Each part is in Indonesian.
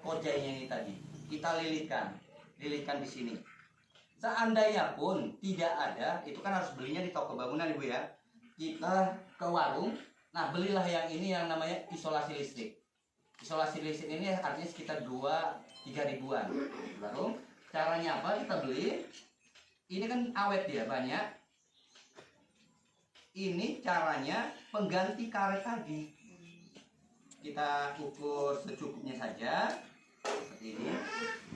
kojainya ini tadi. Kita lilitkan di sini. Seandainya pun tidak ada, itu kan harus belinya di toko bangunan Ibu ya. Kita ke warung, nah belilah yang ini yang namanya isolasi listrik. Isolasi listrik ini artinya sekitar 2-3 ribuan. Baru caranya apa? Kita beli. Ini kan awet dia banyak. Ini caranya pengganti karet tadi. Kita ukur secukupnya saja seperti ini.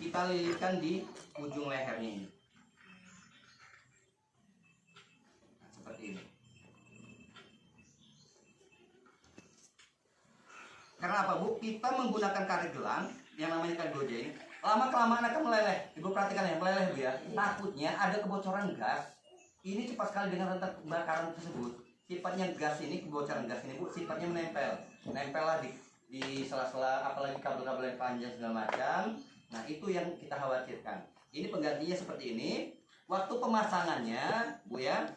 Kita lilitkan di ujung lehernya ini. Nah, seperti ini. Karena apa Bu? Kita menggunakan karet gelang yang namanya karet gojek ini. Lama kelamaan akan meleleh. Ibu perhatikan ya, meleleh Bu ya. Takutnya ada kebocoran gas. Ini cepat sekali dengan rentan kebakaran tersebut. Sifatnya gas ini, kebocoran gas ini Bu, sifatnya menempel. Menempel di sela-sela, apalagi kabel-kabel yang panjang segala macam. Nah, itu yang kita khawatirkan. Ini penggantinya seperti ini. Waktu pemasangannya, Bu ya.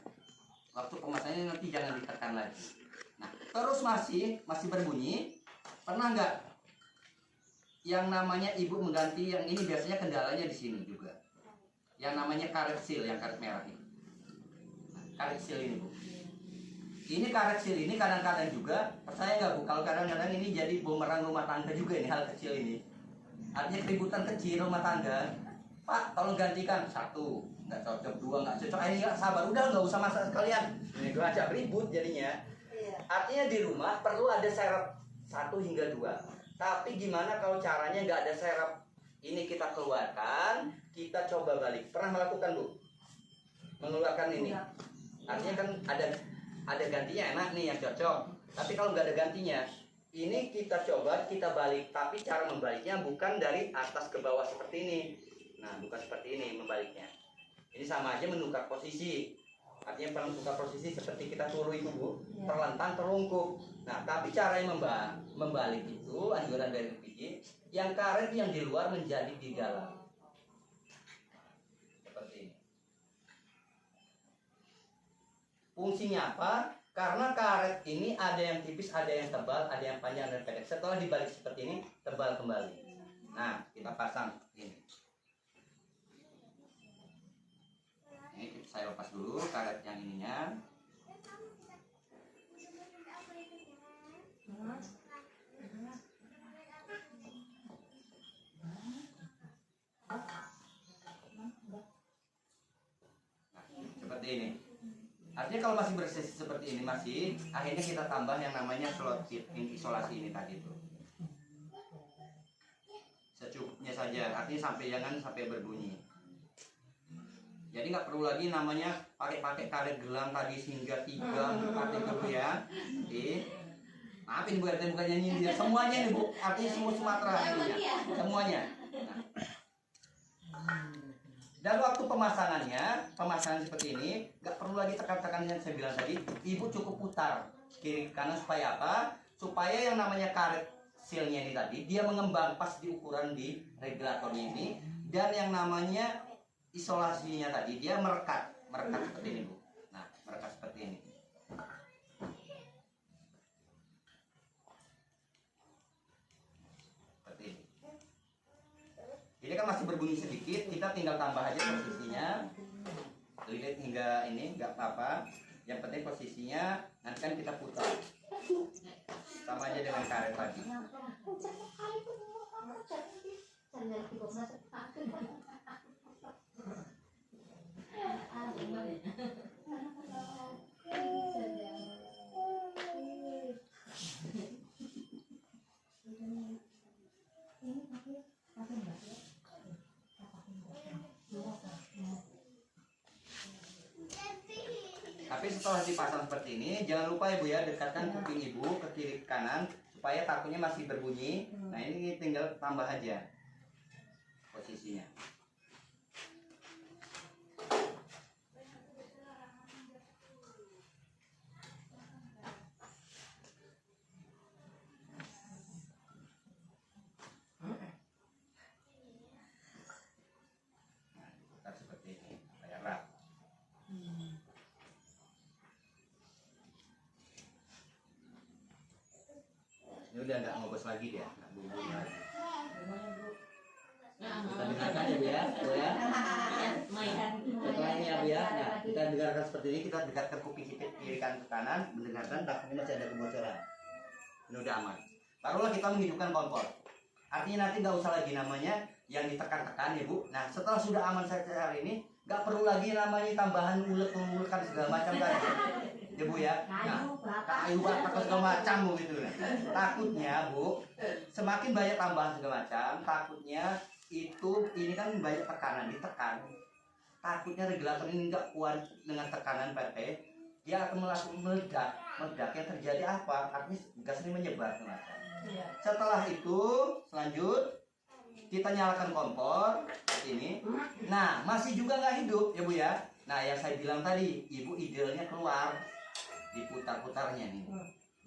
Waktu pemasangannya nanti jangan ditekan lagi. Nah, terus masih berbunyi. Pernah nggak yang namanya ibu mengganti yang ini? Biasanya kendalanya di sini juga. Yang namanya karet seal, yang karet merah ini. Nah, karet seal ini Bu. Ini karet seal ini kadang-kadang juga, percaya nggak Bu, kalau kadang-kadang ini jadi bumerang rumah tangga juga ini, hal kecil ini. Artinya keributan kecil rumah tangga. Pak, tolong gantikan. 1, nggak cocok. 2, nggak cocok. Ini nggak sabar, udah nggak usah masak sekalian. Ini gue ajak ribut jadinya. Artinya di rumah perlu ada serep 1 hingga 2. Tapi gimana kalau caranya nggak ada serep? Ini kita keluarkan, kita coba balik. Pernah melakukan Bu? Mengeluarkan ini. Artinya kan ada gantinya, enak nih yang cocok. Tapi kalau nggak ada gantinya, ini kita coba, kita balik. Tapi cara membaliknya bukan dari atas ke bawah seperti ini. Nah, bukan seperti ini membaliknya. Ini sama aja menukar posisi. Artinya menukar posisi seperti kita turu itu Bu, terlentang, terlungkup. Nah, tapi cara yang membalik itu anjuran dari PJ, yang karet yang di luar menjadi di dalam. Seperti ini. Fungsinya apa? Karena karet ini ada yang tipis, ada yang tebal, ada yang panjang dan pendek. Setelah dibalik seperti ini, tebal kembali. Nah, kita pasang ini. Ini saya lepas dulu karet yang ininya. Nah, seperti ini. Artinya kalau masih bersih seperti ini masih, akhirnya kita tambah yang namanya slot isolasi ini tadi tuh. Secukupnya saja, artinya jangan sampai berbunyi. Jadi nggak perlu lagi namanya pakai karet gelang tadi sehingga 3, 4 itu Bu ya. Jadi, maafin Bu RT bukannya nyindir, semuanya nih Bu, artinya semua Sumatera ini ya, semuanya. Nah. Dan waktu pemasangan seperti ini, nggak perlu lagi tekan-tekan yang saya bilang tadi. Ibu cukup putar kiri kanan supaya apa? Supaya yang namanya karet sealnya ini tadi dia mengembang pas di ukuran di regulatornya ini, dan yang namanya isolasinya tadi dia merekat seperti ini Bu. Nah, merekat seperti ini. Seperti ini. Ini kan masih berbunyi sedikit, kita tinggal tambah aja posisinya. Lilit hingga ini nggak apa-apa. Yang penting posisinya nanti kan kita putar. Sama aja dengan karet tadi. Tapi setelah dipasang seperti ini, jangan lupa Ibu ya, dekatkan kuping Ibu ke kiri kanan supaya takutnya masih berbunyi. Nah, ini tinggal tambah aja posisinya. Nah, seperti ini, kayak rak. Ini udah nggak ngobos lagi dia, nggak bumbu lagi. Bu ya. Setelah ini ya Bu ya. Nah, kita dengarkan seperti ini, kita dekatkan kuping kiri kanan ke kanan, mendengarkan takutnya masih ada kebocoran. Ini udah aman. Barulah kita menghidupkan kompor. Artinya nanti nggak usah lagi namanya yang ditekan-tekan ya Bu. Nah setelah sudah aman saya hari ini, nggak perlu lagi namanya tambahan ulek-ulekan segala macam tadi. Ya Bu ya. Nah, kayu bakar segala macam Bu gitu. Takutnya Bu, semakin banyak tambahan segala macam, takutnya ini kan banyak tekanan, ditekan. Takutnya regulator ini nggak kuat dengan tekanan PT, dia akan meledak. Meledak yang terjadi apa? Artinya gas ini menyebar ke macam. Setelah itu lanjut kita nyalakan kompor ini. Nah masih juga nggak hidup ya Bu ya. Nah yang saya bilang tadi, Ibu idealnya keluar, diputar-putarnya nih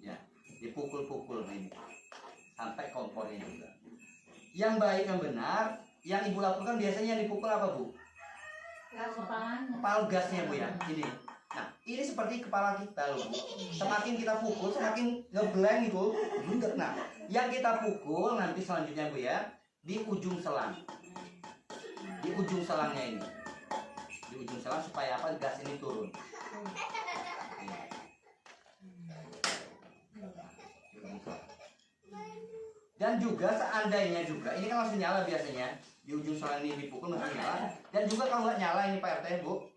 ya, dipukul-pukul ini sampai kompornya juga. Yang baik yang benar yang Ibu lakukan biasanya dipukul apa Bu? Kepala gasnya Bu ya, ini. Nah ini seperti kepala kita loh Bu. Semakin kita pukul semakin ngeblank itu blunder. Nah yang kita pukul nanti selanjutnya Bu ya, di ujung selang, di ujung selangnya ini, di ujung selang supaya apa, gas ini turun. Dan juga seandainya juga ini kan langsung nyala biasanya, di ujung selang ini dipukul langsung nyala. Dan juga kalau nggak nyala ini Pak RT Bu,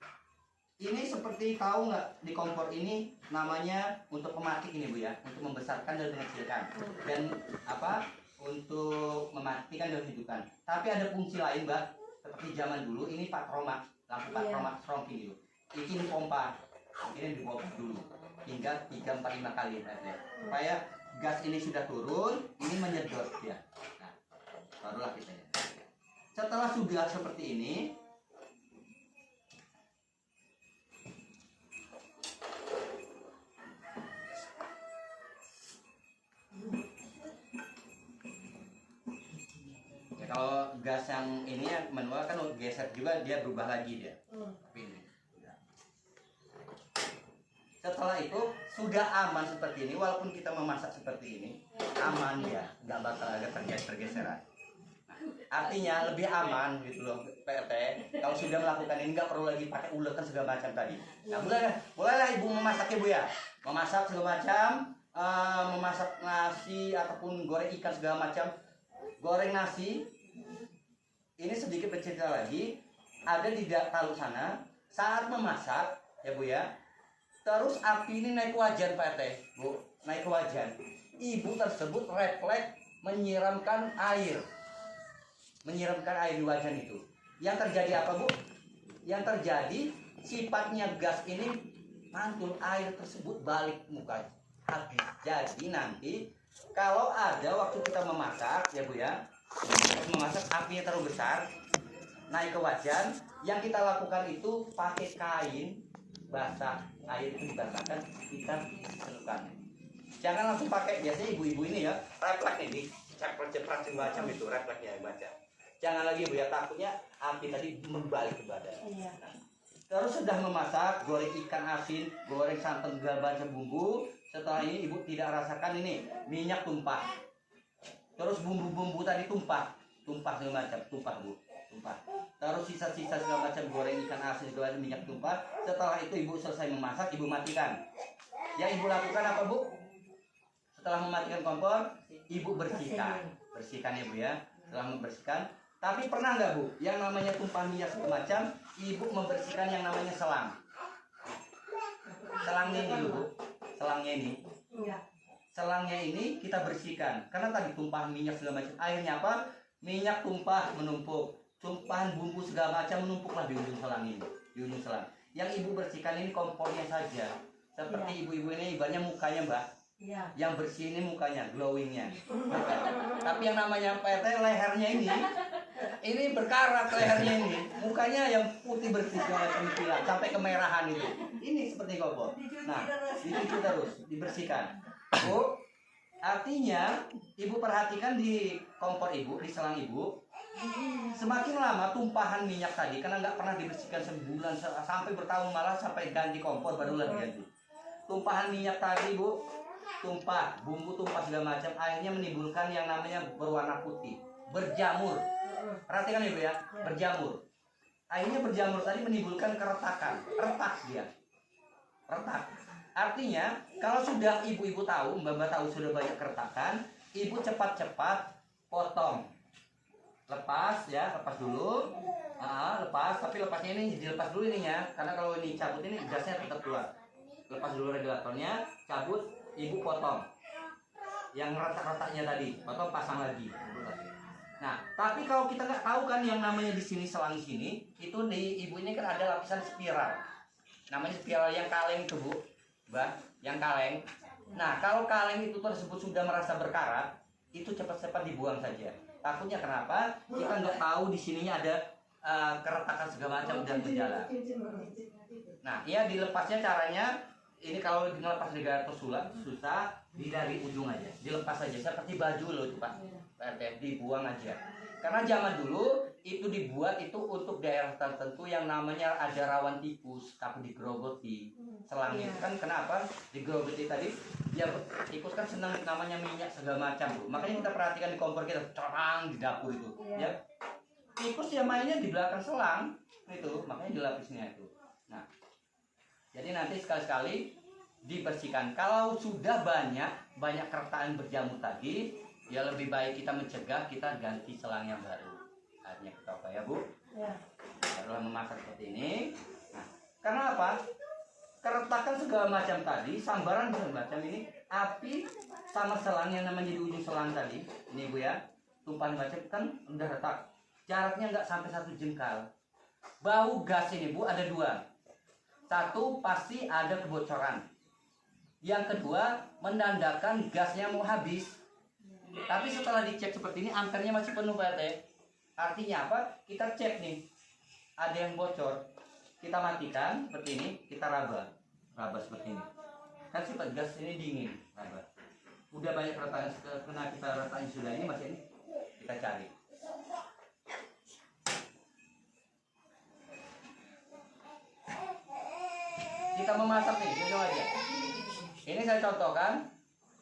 ini seperti tahu nggak di kompor ini namanya untuk pematik ini Bu ya, untuk membesarkan dan mengecilkan dan apa, untuk mematikan dan hidupkan. Tapi ada fungsi lain Mbak, seperti zaman dulu ini patromak, lampu patromak strongking gitu. Ini pompa, ini dipompa dulu hingga 3, 4, 5 kali supaya gas ini sudah turun, ini menyedot ya. Nah, barulah kita ya. Setelah sudah seperti ini, kalau gas yang ini ya manual kan geser juga, dia berubah lagi dia. Tapi ini. Setelah itu sudah aman seperti ini, walaupun kita memasak seperti ini aman ya, nggak bakal ada pergeseran. Artinya lebih aman gitu loh PRT. Kalau sudah melakukan ini nggak perlu lagi pakai ulekan segala macam tadi. Nah mulailah Ibu memasak ya Bu ya, memasak segala macam, memasak nasi ataupun goreng ikan segala macam. Goreng nasi ini sedikit bercerita lagi, ada di talu sana saat memasak ya Bu ya, terus api ini naik ke wajan Pak RT Bu, naik ke wajan. Ibu tersebut refleks menyiramkan air di wajan itu. Yang terjadi apa Bu? Yang terjadi sifatnya gas ini mantul, air tersebut balik muka habis. Jadi nanti kalau ada waktu kita memasak ya Bu ya, memasak apinya terlalu besar, naik ke wajan, yang kita lakukan itu pakai kain basah, air itu dibasahkan, kita celupkan. Jangan langsung pakai, biasanya ibu-ibu ini ya, refleks ini, cepet-cepet macam itu refleksnya baca. Jangan lagi Bu ya, takutnya api tadi membalik ke badan. Nah, terus sudah memasak, goreng ikan asin, goreng santan segala bumbu. Setelah ini Ibu tidak rasakan ini minyak tumpah. Terus bumbu-bumbu tadi tumpah segala macam, tumpah Bu, tumpah. Terus sisa-sisa segala macam goreng ikan asin segala macam, minyak tumpah. Setelah itu Ibu selesai memasak, Ibu matikan. Yang Ibu lakukan apa Bu? Setelah mematikan kompor, Ibu bersihkan ya Bu ya. Setelah membersihkan, tapi pernah nggak Bu, yang namanya tumpah minyak segala macam, Ibu membersihkan yang namanya selang. Selangnya ini Bu, selangnya ini. Selangnya ini kita bersihkan, karena tadi tumpah minyak segala macam. Akhirnya apa? Minyak tumpah menumpuk, tumpahan bumbu segala macam menumpuklah di ujung selang ini, di ujung selang. Yang Ibu bersihkan ini kompornya saja. Seperti ibu-ibu ini ibaratnya mukanya Mbak, yang bersih ini mukanya, glowingnya. Tapi yang namanya PT lehernya ini berkarat lehernya ini, mukanya yang putih bersih sampai kemerahan itu. Ini seperti kompor. Nah, dicuci terus, dibersihkan. Bu, artinya Ibu perhatikan di kompor Ibu, di selang Ibu, semakin lama tumpahan minyak tadi, karena nggak pernah dibersihkan sebulan sampai bertahun, malah sampai ganti kompor barulah diganti. Tumpahan minyak tadi Bu, tumpah, bumbu tumpah segala macam, akhirnya menimbulkan yang namanya berwarna putih, berjamur. Perhatikan ibu ya, berjamur. Akhirnya berjamur tadi menimbulkan keretakan, retak dia, retak. Artinya kalau sudah ibu-ibu tahu, mbak-mbak tahu sudah banyak keretakan, ibu cepat-cepat potong, lepas ya, lepas dulu, lepas. Tapi lepasnya ini dilepas dulu ininya, karena kalau ini cabut ini gasnya tetap keluar. Lepas dulu regulatornya, cabut, ibu potong. Yang retak-retaknya tadi, potong pasang lagi. Nah, tapi kalau kita nggak tahu kan yang namanya di sini selang sini, itu di ibu ini kan ada lapisan spiral. Namanya spiral yang kaleng tuh Bu, Mbak, yang kaleng. Nah, kalau kaleng itu tersebut sudah merasa berkarat, itu cepat-cepat dibuang saja. Takutnya kenapa? Kita nggak tahu di sininya ada keretakan segala macam dan berjalan. Nah, ya dilepasnya caranya ini kalau ngelepas regulator susah, dari ujung aja, dilepas aja seperti baju loh itu Pak, dibuang aja. Karena zaman dulu itu dibuat itu untuk daerah tertentu yang namanya ada rawan tikus, tapi digerogoti. Selang itu kan kenapa digerogoti tadi? Ya tikus kan senang namanya minyak segala macam Bu. Makanya kita perhatikan di kompor kita corang di dapur itu. Ya. Tikus ya mainnya di belakang selang itu, makanya dilapisnya itu. Nah, jadi nanti sekali-sekali dibersihkan. Kalau sudah banyak keretakan berjamur tadi, ya lebih baik kita mencegah, kita ganti selang yang baru. Artinya kita apa ya Bu? Ya. Barulah memasak seperti ini. Nah, karena apa? Keretakan segala macam tadi, sambaran segala macam ini, api sama selang yang namanya di ujung selang tadi, ini Bu ya, tumpahan macam kan udah retak. Jaraknya nggak sampai 1 jengkal. Bau gas ini Bu ada 2. Satu, pasti ada kebocoran. Yang kedua, menandakan gasnya mau habis. Tapi setelah dicek seperti ini, ampernya masih penuh Pak RT. Artinya apa? Kita cek nih, ada yang bocor. Kita matikan seperti ini, kita raba seperti ini. Kan sifat gas ini dingin, raba. Udah banyak keretakan, kena kita ratakan sudah ini, masih ini kita cari. Kita memasak nih, jujur aja. Ini saya contohkan,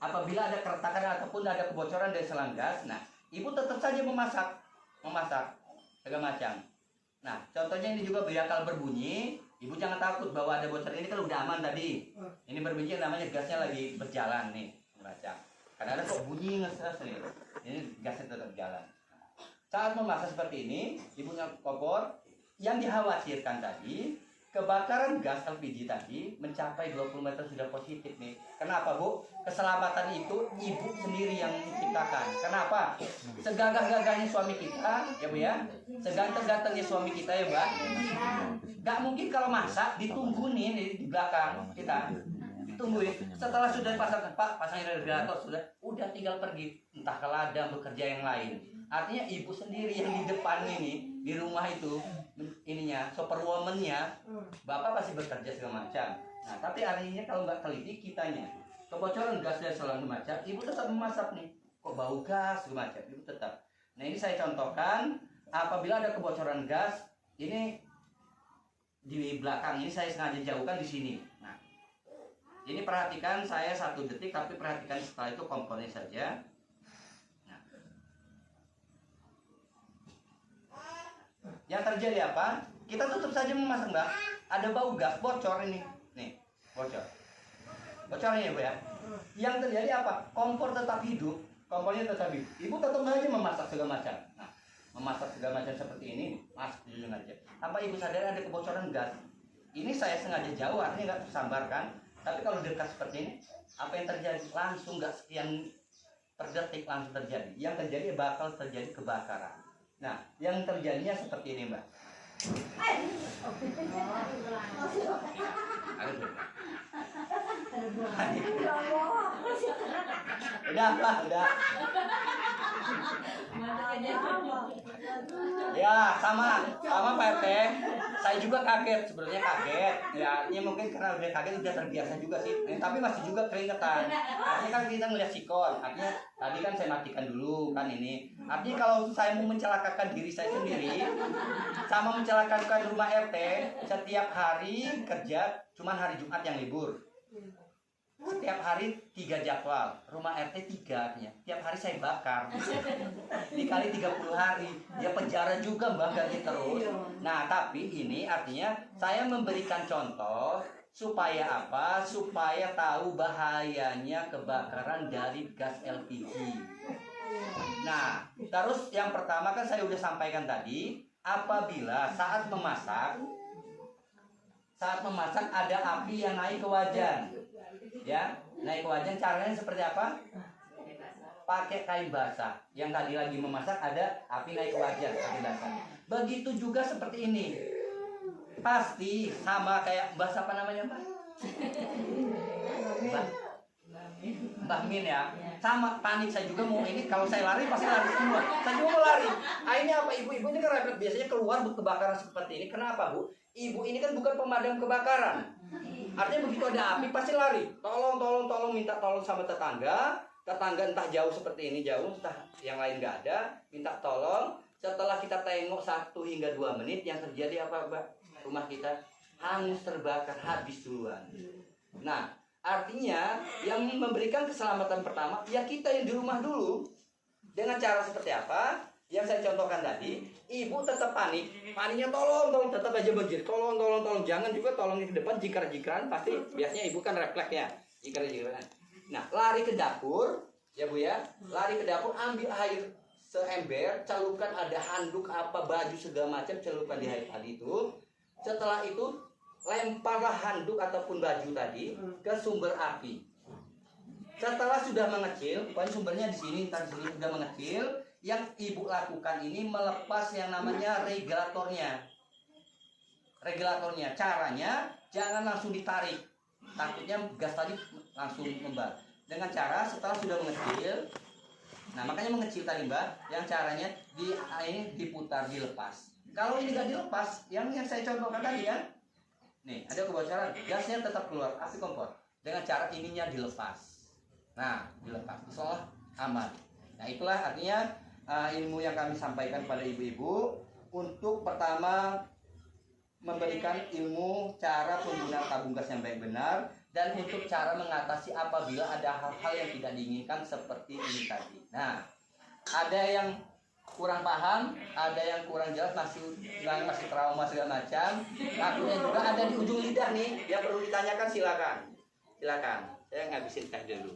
apabila ada keretakan ataupun ada kebocoran dari selang gas, nah, ibu tetap saja memasak segala macam. Nah, contohnya ini juga bakal berbunyi, ibu jangan takut bahwa ada bocor, ini kan udah aman tadi. Ini berbunyi namanya gasnya lagi berjalan nih, baca. Karena ada kok bunyi ngeses nih, ini gasnya tetap jalan. Saat memasak seperti ini, ibu kompor, yang dikhawatirkan tadi, kebakaran gas LPG tadi mencapai 20 meter sudah positif nih. Kenapa Bu? Keselamatan itu ibu sendiri yang menciptakan. Kenapa? Segagah-gagahnya suami kita, ya Bu ya, seganteng-gantengnya suami kita ya Mbak, gak mungkin kalau masak ditungguin di belakang kita, ditungguin. Setelah sudah dipasangkan, Pak pasangin regulator, udah tinggal pergi entah ke ladang bekerja yang lain. Artinya ibu sendiri yang di depan ini, di rumah itu, ininya, superwoman-nya, bapak pasti bekerja segala macam. Nah, tapi artinya kalau nggak teliti kitanya, kebocoran gas dan segala macam, ibu tetap memasak nih. Kok bau gas segala macam, ibu tetap. Nah, ini saya contohkan, apabila ada kebocoran gas, ini di belakang ini saya sengaja jauhkan di sini. Nah, ini perhatikan saya 1 detik, tapi perhatikan setelah itu kompornya saja. Yang terjadi apa? Kita tutup saja memasak Mbak. Ada bau gas, bocor ini. Nih, bocor. Bocornya ya Bu ya. Yang terjadi apa? Kompor tetap hidup. Kompornya tetap hidup. Ibu tetap aja memasak segala macam. Nah, memasak segala macam seperti ini, masak jujur aja. Tanpa ibu sadar ada kebocoran gas. Ini saya sengaja jauh, artinya nggak tersambarkan. Tapi kalau dekat seperti ini, apa yang terjadi? Langsung nggak sekian per detik langsung terjadi. Yang terjadi bakal terjadi kebakaran. Nah, yang terjadinya seperti ini Mbak. Udah Pak, udah. Ya, sama Pak RT. Saya juga kaget, sebenarnya kaget. Ya, ini mungkin karena udah kaget udah terbiasa juga sih. Tapi masih juga keringetan. Artinya kan kita ngeliat sikon. Artinya tadi kan saya matikan dulu kan ini. Artinya kalau saya mau mencelakakan diri saya sendiri sama mencelakakan rumah RT, setiap hari kerja cuman hari Jumat yang libur. setiap hari 3 jadwal, rumah RT 3 artinya. Tiap hari saya bakar. Dikali 30 hari, ya penjara juga Mbak, ganti terus. Nah, tapi ini artinya saya memberikan contoh supaya apa? Supaya tahu bahayanya kebakaran dari gas LPG. Nah, terus yang pertama kan saya udah sampaikan tadi, apabila saat memasak ada api yang naik ke wajan. Ya, naik ke wajan, caranya seperti apa? Pakai kain basah. Yang tadi lagi memasak ada api naik ke wajan, kain basah. Begitu juga seperti ini. Pasti sama kayak Mbak siapa namanya Mbak? Mbak Min ya. Sama, panik saya juga mau ini, kalau saya lari pasti lari semua. Saya juga mau lari. Akhirnya apa? Ibu-ibu ini kan refleks biasanya keluar kebakaran seperti ini. Kenapa Bu? Ibu ini kan bukan pemadam kebakaran. Artinya begitu ada api pasti lari. Tolong minta tolong sama tetangga. Tetangga entah jauh seperti ini jauh, entah yang lain nggak ada, minta tolong. Setelah kita tengok 1 hingga 2 menit, yang terjadi apa Mbak? Rumah kita hangus terbakar, habis duluan. Nah, artinya yang memberikan keselamatan pertama ya kita yang di rumah dulu. Dengan cara seperti apa? Yang saya contohkan tadi, ibu tetap panik. Paniknya tolong tetap aja banjir. Tolong jangan juga tolong ke depan jikar-jikaran pasti biasanya ibu kan refleks ya. Jikar-jikaran. Nah, lari ke dapur ya Bu ya. Lari ke dapur, ambil air seember, celupkan ada handuk apa baju segala macam, celupkan di air tadi itu. Setelah itu lemparlah handuk ataupun baju tadi ke sumber api. Setelah sudah mengecil, pokoknya sumbernya di sini, tadi sini sudah mengecil, yang ibu lakukan ini melepas yang namanya regulatornya. Caranya jangan langsung ditarik, takutnya gas tadi langsung membara. Dengan cara setelah sudah mengecil, nah makanya mengecil tadi Mbak, yang caranya ini diputar, dilepas. Kalau ini nggak dilepas, yang saya contohkan tadi ya. Nih, ada kebocoran, gasnya tetap keluar, api kompor. Dengan cara ininya dilepas. Nah, dilepas, insya aman. Nah, itulah artinya ilmu yang kami sampaikan pada ibu-ibu. Untuk pertama, memberikan ilmu cara penggunaan tabung gas yang baik benar. Dan untuk cara mengatasi apabila ada hal-hal yang tidak diinginkan seperti ini tadi. Nah, ada yang kurang paham, ada yang kurang jelas, masih trauma segala macam. Takutnya juga ada di ujung lidah nih, yang perlu ditanyakan silakan. Saya ngabisin teh dulu.